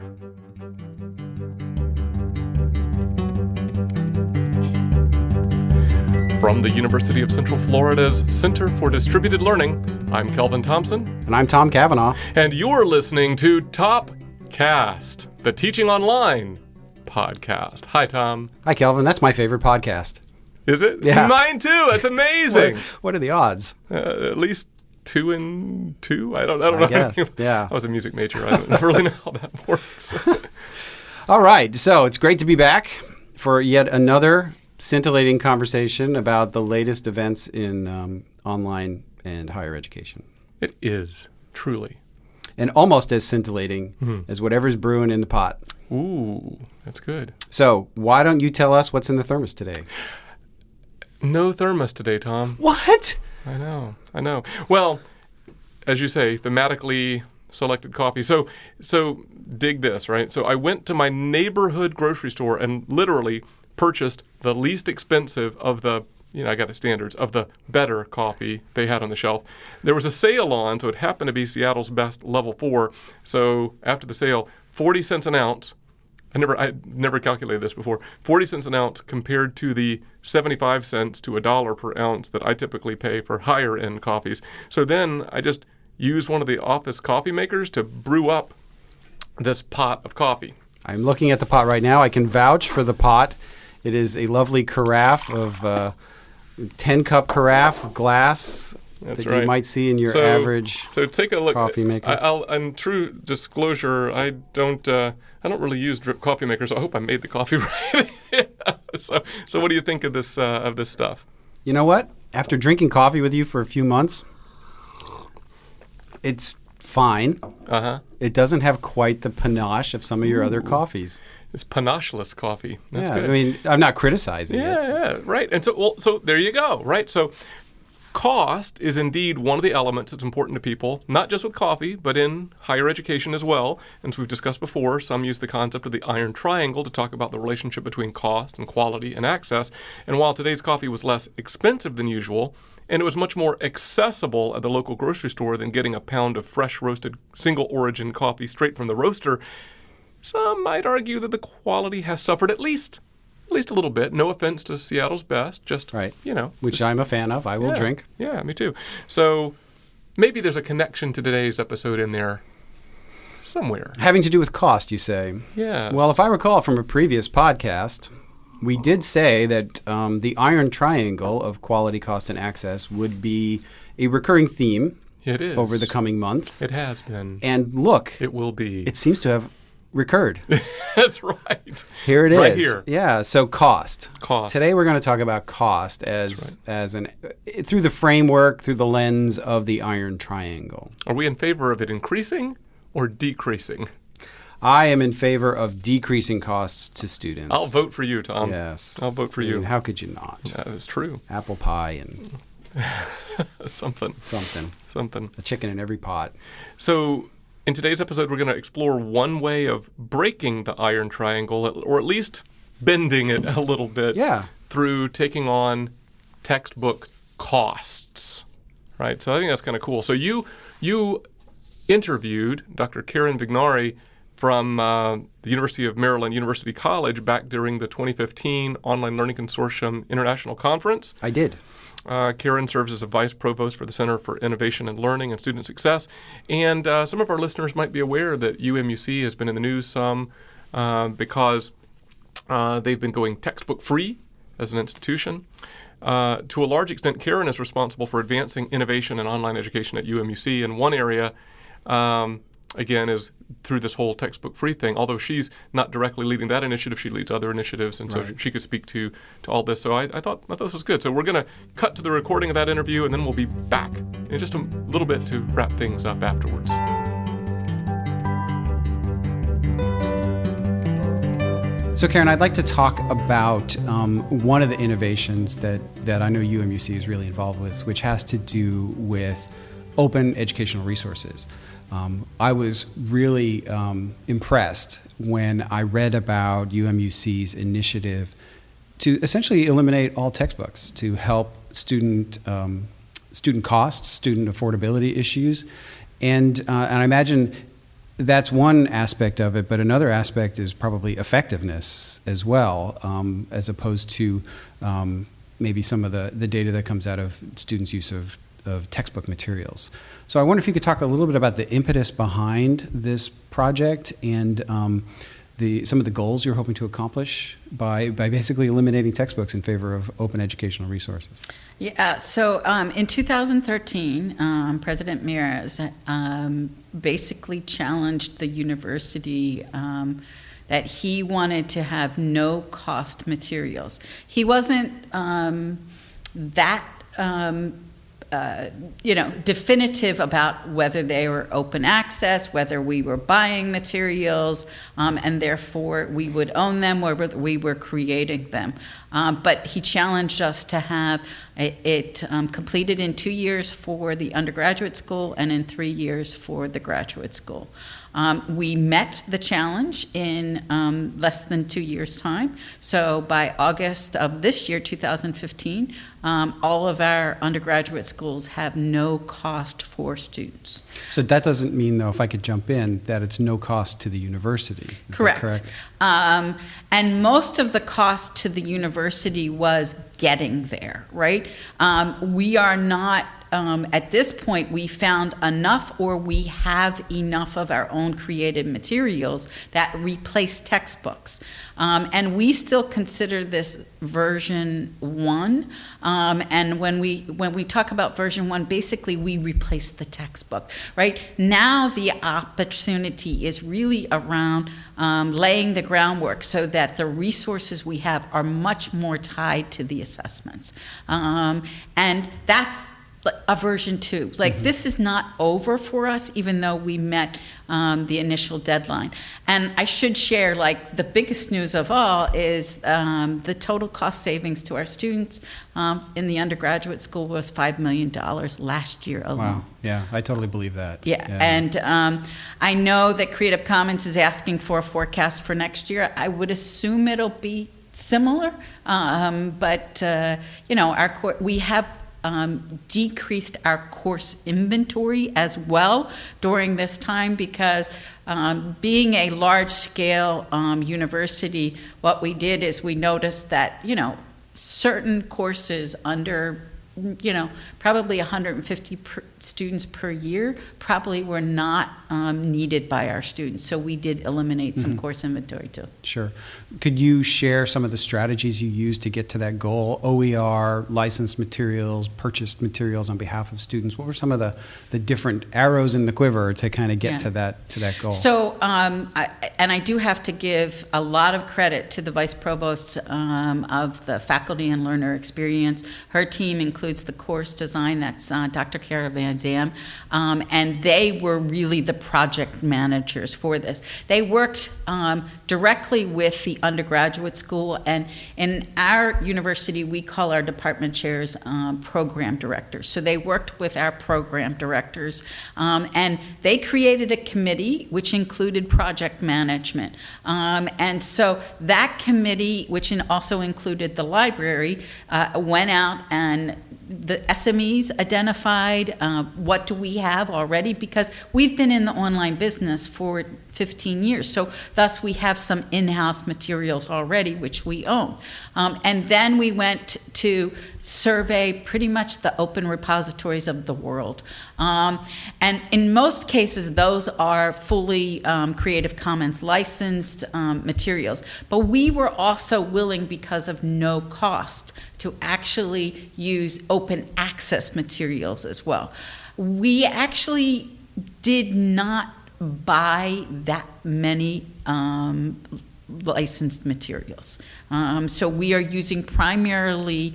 From the University of Central Florida's Center for Distributed Learning, I'm Kelvin Thompson. And I'm Tom Cavanagh. And you're listening to Topcast, the Teaching Online podcast. Hi, Tom. Hi, Kelvin. That's my favorite podcast. Is it? Yeah. Mine too. That's amazing. What are the odds? At least 2 and 2. I don't know. I guess. Yeah. I was a music major. I don't really know how that works. All right. So it's great to be back for yet another scintillating conversation about the latest events in online and higher education. It is, truly. And almost as scintillating as whatever's brewing in the pot. Ooh, that's good. So why don't you tell us what's in the thermos today? No thermos today, Tom. What? I know. Well, as you say, thematically selected coffee. So dig this, right? So I went to my neighborhood grocery store and literally purchased the least expensive of the, I got the standards, of the better coffee they had on the shelf. There was a sale on, so it happened to be Seattle's best level 4. So after the sale, 40 cents an ounce. I never calculated this before. 40 cents an ounce compared to the 75 cents to $1 per ounce that I typically pay for higher end coffees. So then I just used one of the office coffee makers to brew up this pot of coffee. I'm looking at the pot right now. I can vouch for the pot. It is a lovely carafe of 10-cup carafe of glass. That's that right. You might see in your average take a look. Coffee maker. In true disclosure, I don't really use drip coffee makers. So I hope I made the coffee right. So what do you think of this stuff? You know what? After drinking coffee with you for a few months, it's fine. It doesn't have quite the panache of some of your other coffees. It's panacheless coffee. That's good. I mean, I'm not criticizing it. Yeah, right. And so there you go, right? So cost is indeed one of the elements that's important to people, not just with coffee, but in higher education as well. And as we've discussed before, some use the concept of the iron triangle to talk about the relationship between cost and quality and access. And while today's coffee was less expensive than usual, and it was much more accessible at the local grocery store than getting a pound of fresh roasted single origin coffee straight from the roaster, some might argue that the quality has suffered at least a little bit. No offense to Seattle's best, just, right. Which I'm a fan of. I will drink. Yeah, me too. So maybe there's a connection to today's episode in there somewhere. Having to do with cost, you say? Yes. Well, if I recall from a previous podcast, we did say that the iron triangle of quality, cost, and access would be a recurring theme. It is. Over the coming months. It has been. And look. It will be. It seems to have recurred. That's right. Here it is. Right here. Yeah. So cost. Cost. Today we're going to talk about cost through the framework, through the lens of the iron triangle. Are we in favor of it increasing or decreasing? I am in favor of decreasing costs to students. I'll vote for you, Tom. Yes. I'll vote for you. How could you not? That is true. Apple pie and something. A chicken in every pot. So in today's episode, we're going to explore one way of breaking the iron triangle, or at least bending it a little bit, through taking on textbook costs, right? So I think that's kind of cool. So you interviewed Dr. Karen Vignare from the University of Maryland University College back during the 2015 Online Learning Consortium International Conference. I did. Karen serves as a vice provost for the Center for Innovation and Learning and Student Success. And some of our listeners might be aware that UMUC has been in the news some because they've been going textbook free as an institution. To a large extent, Karen is responsible for advancing innovation and online education at UMUC. And one area, again, is through this whole textbook free thing. Although she's not directly leading that initiative, she leads other initiatives, and so she could speak to all this. So I thought this was good. So we're going to cut to the recording of that interview, and then we'll be back in just a little bit to wrap things up afterwards. So Karen, I'd like to talk about one of the innovations that I know UMUC is really involved with, which has to do with open educational resources. I was really impressed when I read about UMUC's initiative to essentially eliminate all textbooks to help student costs, student affordability issues, and I imagine that's one aspect of it, but another aspect is probably effectiveness as well, as opposed to maybe some of the data that comes out of students' use of textbook materials. So I wonder if you could talk a little bit about the impetus behind this project and some of the goals you're hoping to accomplish by basically eliminating textbooks in favor of open educational resources. Yeah, so in 2013, President Mears basically challenged the university that he wanted to have no-cost materials. He wasn't that definitive about whether they were open access, whether we were buying materials, and therefore we would own them, or whether we were creating them. But he challenged us to have it completed in 2 years for the undergraduate school and in 3 years for the graduate school. We met the challenge in less than 2 years' time. So by August of this year, 2015, all of our undergraduate schools have no cost for students. So that doesn't mean, though, if I could jump in, that it's no cost to the university. Is Correct. that correct? And most of the cost to the university was getting there, right? We are not, at this point, we found enough, or we have enough of our own created materials that replace textbooks. And we still consider this version 1. And when we talk about version 1, basically we replace the textbook, right? Now the opportunity is really around laying the groundwork so that the resources we have are much more tied to the assessments. And that's a version 2. Like, this is not over for us, even though we met the initial deadline. And I should share, like, the biggest news of all is the total cost savings to our students in the undergraduate school was $5 million last year alone. Wow. Yeah, I totally believe that. Yeah. And I know that Creative Commons is asking for a forecast for next year. I would assume it'll be similar, but we have decreased our course inventory as well during this time, because being a large-scale university, what we did is we noticed that, certain courses under, probably 150 students per year probably were not needed by our students. So we did eliminate some course inventory too. Sure. Could you share some of the strategies you used to get to that goal? OER, licensed materials, purchased materials on behalf of students. What were some of the different arrows in the quiver to kind of get to that goal? So, I do have to give a lot of credit to the Vice Provost of the Faculty and Learner Experience. Her team includes the course design, that's Dr. Cavanagh, and they were really the project managers for this. They worked directly with the undergraduate school, and in our university, we call our department chairs program directors. So they worked with our program directors, and they created a committee which included project management. And so that committee, which also included the library, went out, and the SMEs identified what do we have already, because we've been in the online business for 15 years. So thus we have some in-house materials already, which we own. And then we went to survey pretty much the open repositories of the world. And in most cases, those are fully Creative Commons licensed materials. But we were also willing, because of no cost, to actually use open access materials as well. We actually did not buy that many licensed materials. So we are using primarily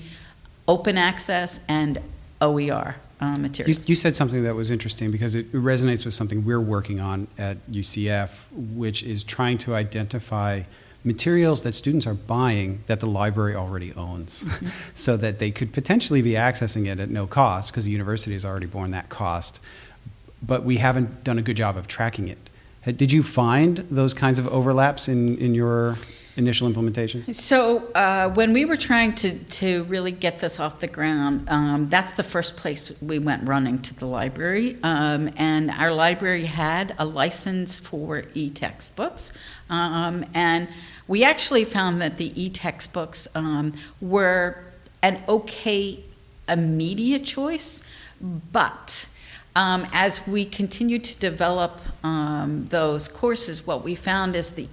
open access and OER materials. You said something that was interesting, because it resonates with something we're working on at UCF, which is trying to identify materials that students are buying that the library already owns, so that they could potentially be accessing it at no cost, because the university has already borne that cost. But we haven't done a good job of tracking it. Did you find those kinds of overlaps in your initial implementation? So when we were trying to really get this off the ground, that's the first place we went running, to the library. And our library had a license for e-textbooks. And we actually found that the e-textbooks were an okay immediate choice, but as we continued to develop those courses, what we found is the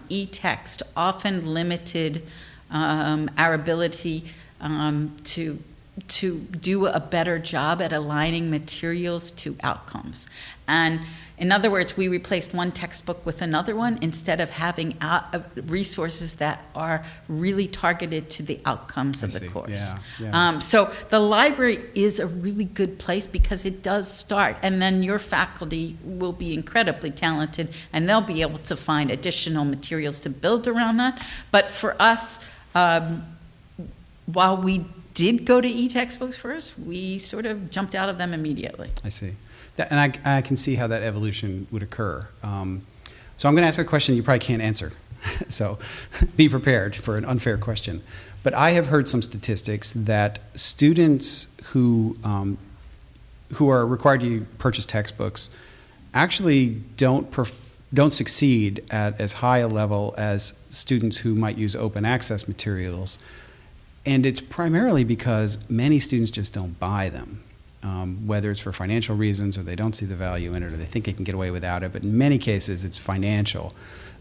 e-text often limited our ability to do a better job at aligning materials to outcomes. And in other words, we replaced one textbook with another one instead of having resources that are really targeted to the outcomes of the course. Yeah. So the library is a really good place because it does start, and then your faculty will be incredibly talented and they'll be able to find additional materials to build around that. But for us, while we did go to e-textbooks first, we sort of jumped out of them immediately. I see. And I can see how that evolution would occur. So I'm going to ask a question you probably can't answer. So be prepared for an unfair question. But I have heard some statistics that students who are required to purchase textbooks actually don't succeed at as high a level as students who might use open access materials. And it's primarily because many students just don't buy them, whether it's for financial reasons or they don't see the value in it or they think they can get away without it. But in many cases, it's financial.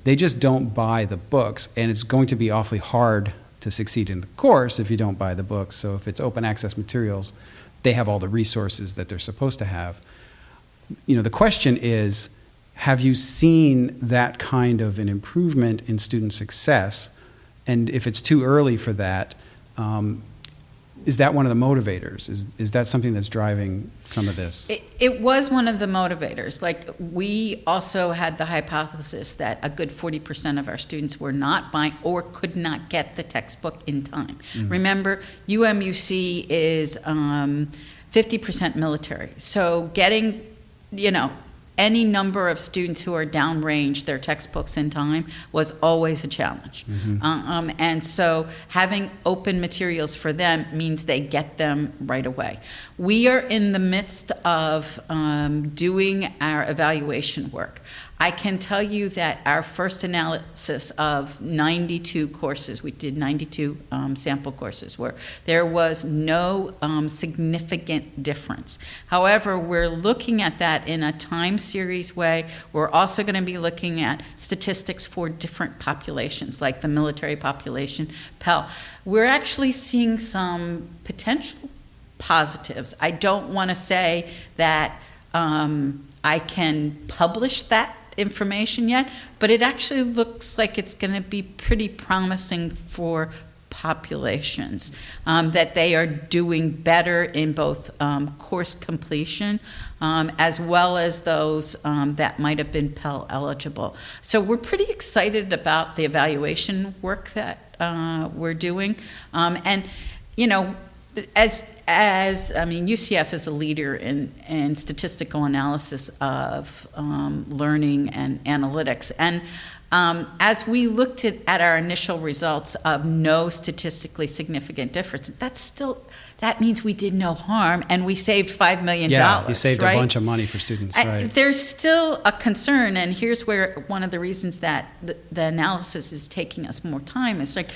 They just don't buy the books, and it's going to be awfully hard to succeed in the course if you don't buy the books. So if it's open access materials, they have all the resources that they're supposed to have. You know, the question is, have you seen that kind of an improvement in student success? And if it's too early for that, is that one of the motivators? Is that something that's driving some of this? It was one of the motivators. Like, we also had the hypothesis that a good 40% of our students were not buying or could not get the textbook in time. Mm-hmm. Remember, UMUC is 50% military. So getting, any number of students who are downrange their textbooks in time was always a challenge. Mm-hmm. And so having open materials for them means they get them right away. We are in the midst of doing our evaluation work. I can tell you that our first analysis of 92 courses, we did 92 sample courses where there was no significant difference. However, we're looking at that in a time series way. We're also going to be looking at statistics for different populations, like the military population, Pell. We're actually seeing some potential positives. I don't want to say that I can publish that information yet, but it actually looks like it's going to be pretty promising for populations, that they are doing better in both course completion as well as those that might have been Pell eligible. So we're pretty excited about the evaluation work that we're doing. And, UCF is a leader in statistical analysis of learning and analytics. And as we looked at our initial results of no statistically significant difference, that means we did no harm and we saved $5 million. Yeah, you saved right? a bunch of money for students, right? There's still a concern, and here's where one of the reasons that the analysis is taking us more time is like,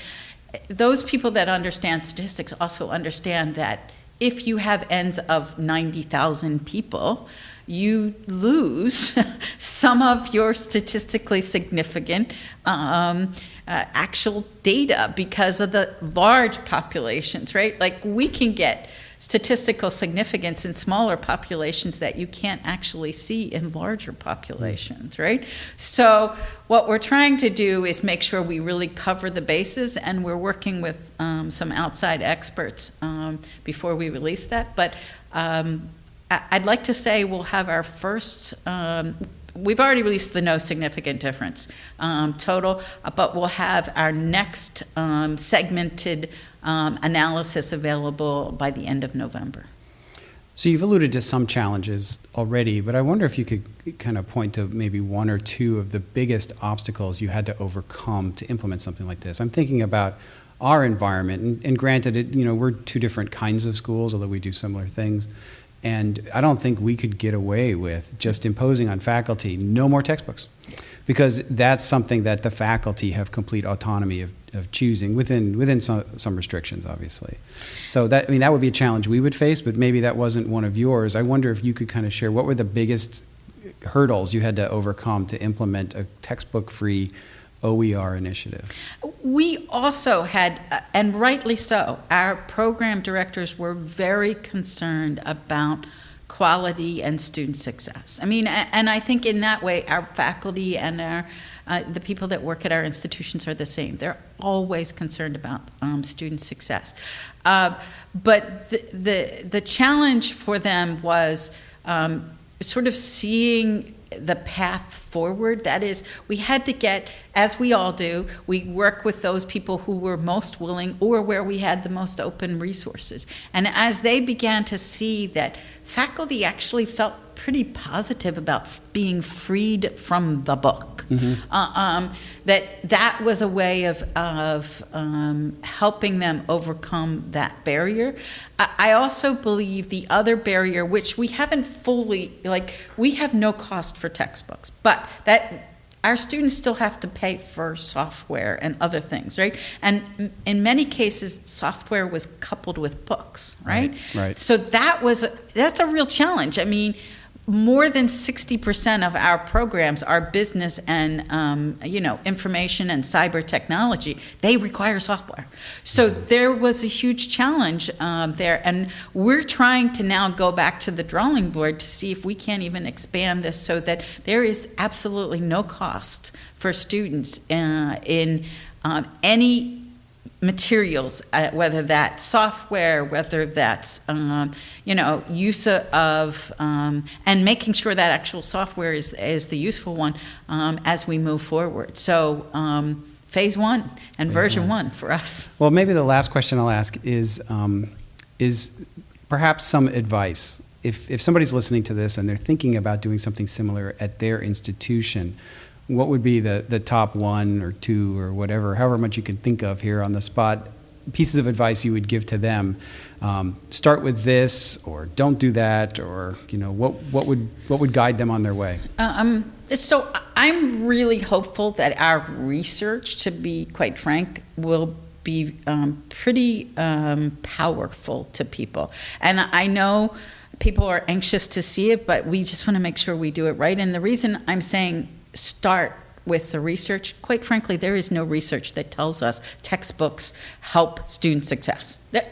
those people that understand statistics also understand that if you have ends of 90,000 people, you lose some of your statistically significant actual data because of the large populations, right? Like, we can get statistical significance in smaller populations that you can't actually see in larger populations, right? So what we're trying to do is make sure we really cover the bases, and we're working with some outside experts before we release that. But I'd like to say we'll have our first, we've already released the no significant difference total, but we'll have our next segmented analysis available by the end of November. So you've alluded to some challenges already, but I wonder if you could kind of point to maybe one or two of the biggest obstacles you had to overcome to implement something like this. I'm thinking about our environment, and granted, we're two different kinds of schools, although we do similar things. And I don't think we could get away with just imposing on faculty no more textbooks, because that's something that the faculty have complete autonomy of choosing within some restrictions, obviously. So that would be a challenge we would face, but maybe that wasn't one of yours. I wonder if you could kind of share what were the biggest hurdles you had to overcome to implement a textbook-free OER initiative. We also had, and rightly so, our program directors were very concerned about quality and student success. And I think in that way, our faculty and the people that work at our institutions are the same. They're always concerned about student success. But the challenge for them was sort of seeing the path forward. That is, we had to get, as we all do, we work with those people who were most willing or where we had the most open resources. And as they began to see that faculty actually felt pretty positive about being freed from the book, that was a way of helping them overcome that barrier. I also believe the other barrier, which we haven't fully, we have no cost for textbooks, but that our students still have to pay for software and other things, right? And in many cases, software was coupled with books, right? Right. So that's a real challenge. More than 60% of our programs are business and information and cyber technology. They require software. So there was a huge challenge there, and we're trying to now go back to the drawing board to see if we can't even expand this so that there is absolutely no cost for students in any materials, whether that's software, whether that's use of and making sure that actual software is the useful one as we move forward. So phase one and version one for us. Well, maybe the last question I'll ask is perhaps some advice. If somebody's listening to this and they're thinking about doing something similar at their institution, what would be the top one or two or whatever, however much you can think of here on the spot, pieces of advice you would give to them? Start with this, or don't do that, or what would guide them on their way? So I'm really hopeful that our research, to be quite frank, will be pretty powerful to people. And I know people are anxious to see it, but we just want to make sure we do it right. And the reason I'm saying start with the research, quite frankly, there is no research that tells us textbooks help student success. It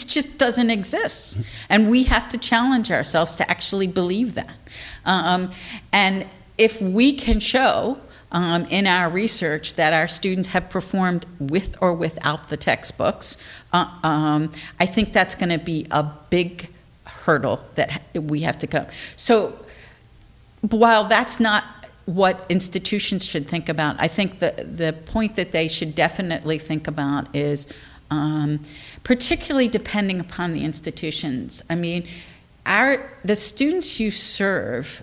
just doesn't exist. And we have to challenge ourselves to actually believe that. And if we can show in our research that our students have performed with or without the textbooks, I think that's going to be a big hurdle that we have to go. So while that's not what institutions should think about, I think the point that they should definitely think about is, particularly depending upon the institutions. The students you serve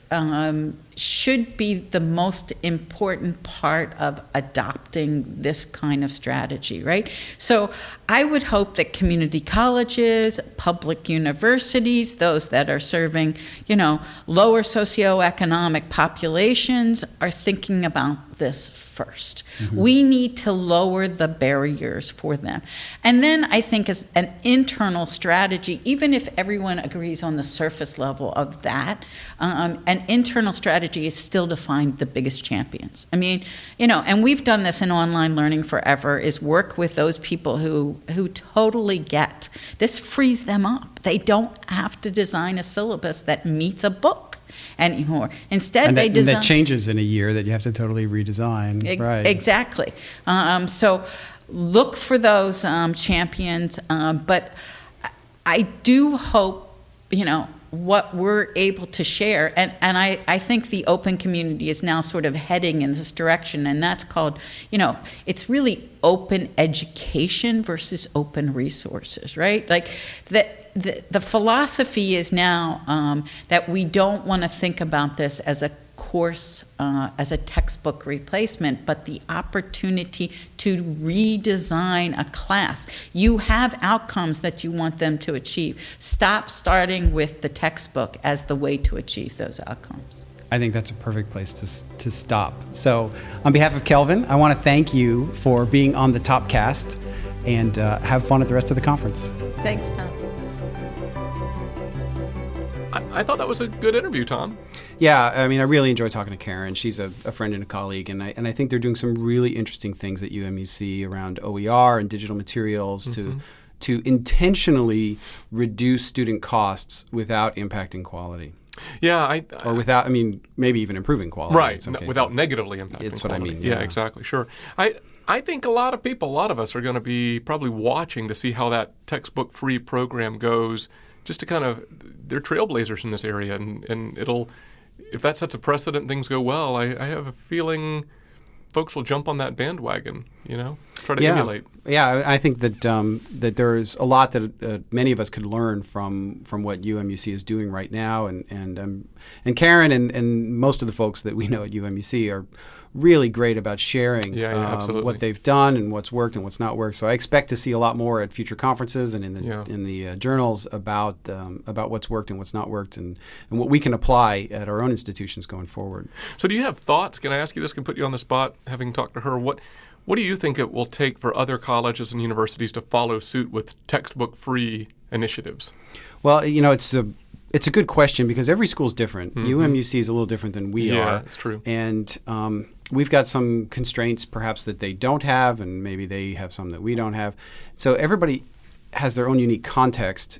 should be the most important part of adopting this kind of strategy, right? So I would hope that community colleges, public universities, those that are serving, lower socioeconomic populations are thinking about this first. We need to lower the barriers for them. And then I think as an internal strategy, even if everyone agrees on the surface level of that, an internal strategy is still to find the biggest champions. And we've done this in online learning forever, is work with those people who totally get. This frees them up. They don't have to design a syllabus that meets a book anymore. Instead, they design. And that changes in a year, that you have to totally redesign. Right. Exactly. So look for those champions. But I do hope, what we're able to share. And I think the open community is now sort of heading in this direction, and that's called, it's really open education versus open resources, right? Like the philosophy is now that we don't want to think about this as a course, as a textbook replacement, but the opportunity to redesign a class. You have outcomes that you want them to achieve. Stop starting with the textbook as the way to achieve those outcomes. I think that's a perfect place to stop. So on behalf of Kelvin, I want to thank you for being on the Topcast, and have fun at the rest of the conference. Thanks, Tom. I thought that was a good interview, Tom. Yeah, I mean, I really enjoy talking to Karen. She's a friend and a colleague, and I think they're doing some really interesting things at UMUC around OER and digital materials to intentionally reduce student costs without impacting quality. Yeah, or without, maybe even improving quality. Right, without negatively impacting That's what quality. I mean. Yeah, exactly, sure. I think a lot of us are going to be probably watching to see how that textbook-free program goes, just to kind of, they're trailblazers in this area, and it'll, if that sets a precedent, things go well, I have a feeling folks will jump on that bandwagon, try to emulate. Yeah, I think that that there's a lot that many of us could learn from what UMUC is doing right now, and Karen and most of the folks that we know at UMUC are really great about sharing what they've done and what's worked and what's not worked. So I expect to see a lot more at future conferences and in the journals about what's worked and what's not worked, and what we can apply at our own institutions going forward. So do you have thoughts? Can I ask you this? Can put you on the spot, having talked to her. What do you think it will take for other colleges and universities to follow suit with textbook-free initiatives? Well, it's a good question because every school is different. UMUC is a little different than we are. Yeah, that's true. And we've got some constraints perhaps that they don't have, and maybe they have some that we don't have. So everybody has their own unique context.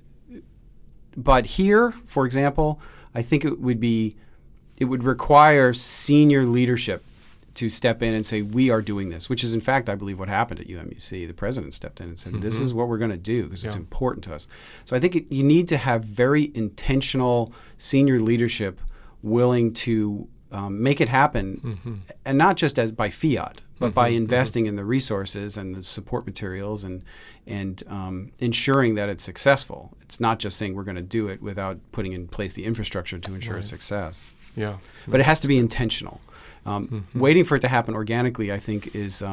But here, for example, I think it would require senior leadership to step in and say, we are doing this, which is in fact, I believe, what happened at UMUC. The president stepped in and said, this is what we're going to do because it's important to us. So I think you need to have very intentional senior leadership willing to make it happen, and not just by fiat, but by investing in the resources and the support materials and ensuring that it's successful. It's not just saying we're going to do it without putting in place the infrastructure to ensure its success. Yeah, but it has to be intentional. Waiting for it to happen organically, I think, is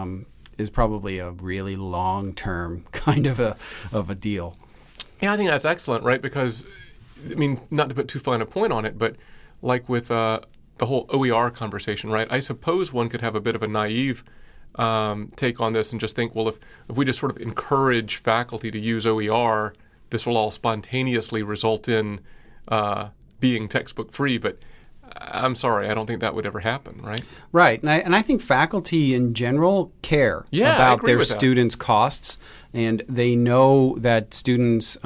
probably a really long-term kind of a deal. Yeah, I think that's excellent, right? Because, not to put too fine a point on it, but like with the whole OER conversation, right? I suppose one could have a bit of a naive take on this and just think, well, if we just sort of encourage faculty to use OER, this will all spontaneously result in being textbook-free, but I'm sorry, I don't think that would ever happen, right? Right, and I think faculty in general care about their students' costs, and they know that students,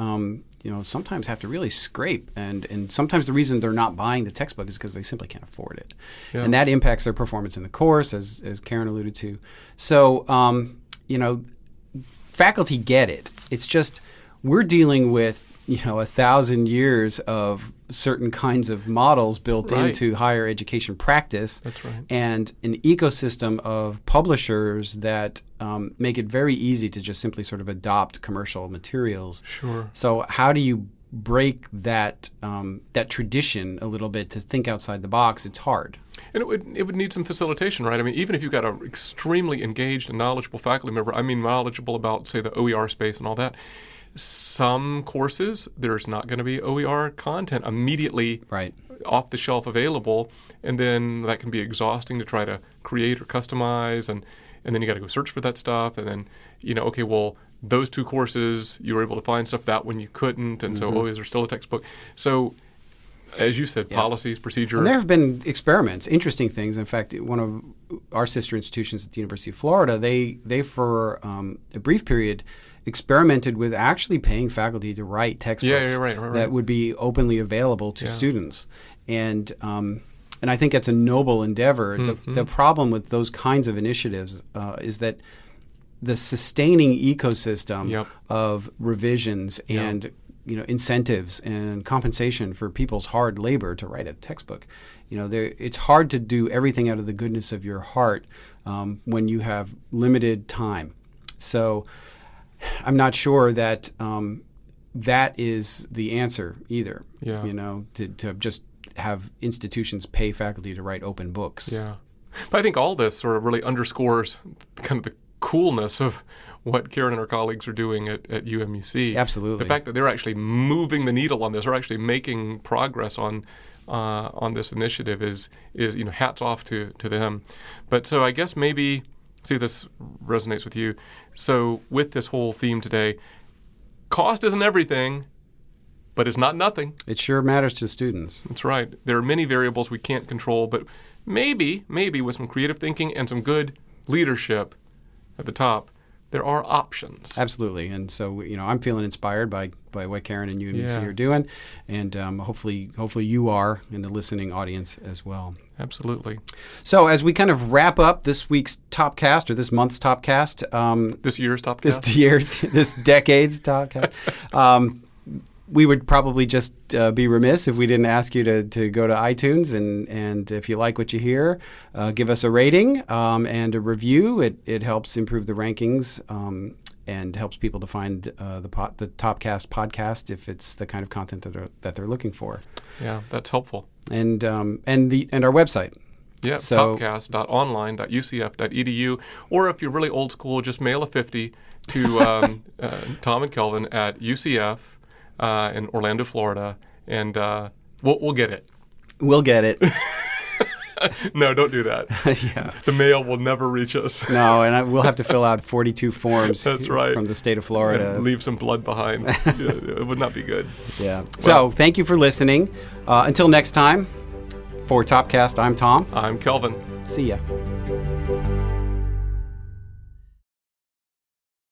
sometimes have to really scrape, and sometimes the reason they're not buying the textbook is because they simply can't afford it, and that impacts their performance in the course, as Karen alluded to. So, faculty get it. It's just we're dealing with 1,000 years of certain kinds of models built into higher education practice. That's right. And an ecosystem of publishers that make it very easy to just simply sort of adopt commercial materials. Sure. So how do you break that tradition a little bit to think outside the box? It's hard. And it would need some facilitation, right? Even if you've got an extremely engaged and knowledgeable faculty member, knowledgeable about, say, the OER space and all that, some courses, there's not going to be OER content immediately off the shelf available, and then that can be exhausting to try to create or customize, and then you got to go search for that stuff, and then, those two courses, you were able to find stuff that one you couldn't, and so, is there still a textbook? So, as you said, policies, procedure. And there have been experiments, interesting things. In fact, one of our sister institutions at the University of Florida, they for a brief period experimented with actually paying faculty to write textbooks that would be openly available to students. And I think that's a noble endeavor. The problem with those kinds of initiatives is that the sustaining ecosystem of revisions and incentives and compensation for people's hard labor to write a textbook. It's hard to do everything out of the goodness of your heart when you have limited time. So I'm not sure that that is the answer either. Yeah. To just have institutions pay faculty to write open books. Yeah. But I think all this sort of really underscores kind of the coolness of what Karen and her colleagues are doing at UMUC. Absolutely. The fact that they're actually moving the needle on this, or actually making progress on this initiative is hats off to them. But so I guess maybe, see if this resonates with you. So with this whole theme today, cost isn't everything, but it's not nothing. It sure matters to students. That's right. There are many variables we can't control, but maybe with some creative thinking and some good leadership at the top, there are options. Absolutely. And so, I'm feeling inspired by what Karen and UMUC are doing, and hopefully you are in the listening audience as well. Absolutely. So as we kind of wrap up this week's Topcast, or this month's Topcast, this year's Topcast, this decade's Topcast, we would probably just be remiss if we didn't ask you to go to iTunes and if you like what you hear, give us a rating and a review. It helps improve the rankings and helps people to find the Topcast podcast if it's the kind of content that they're looking for. Yeah, that's helpful. And our website. Yeah, so, topcast.online.ucf.edu, or if you're really old school, just mail a 50 to Tom and Kelvin at UCF. In Orlando, Florida, and we'll get it. We'll get it. No, don't do that. Yeah. The mail will never reach us. No, and we'll have to fill out 42 forms. That's right. From the state of Florida. And leave some blood behind. It would not be good. Yeah. Well, so thank you for listening. Until next time, for Topcast, I'm Tom. I'm Kelvin. See ya.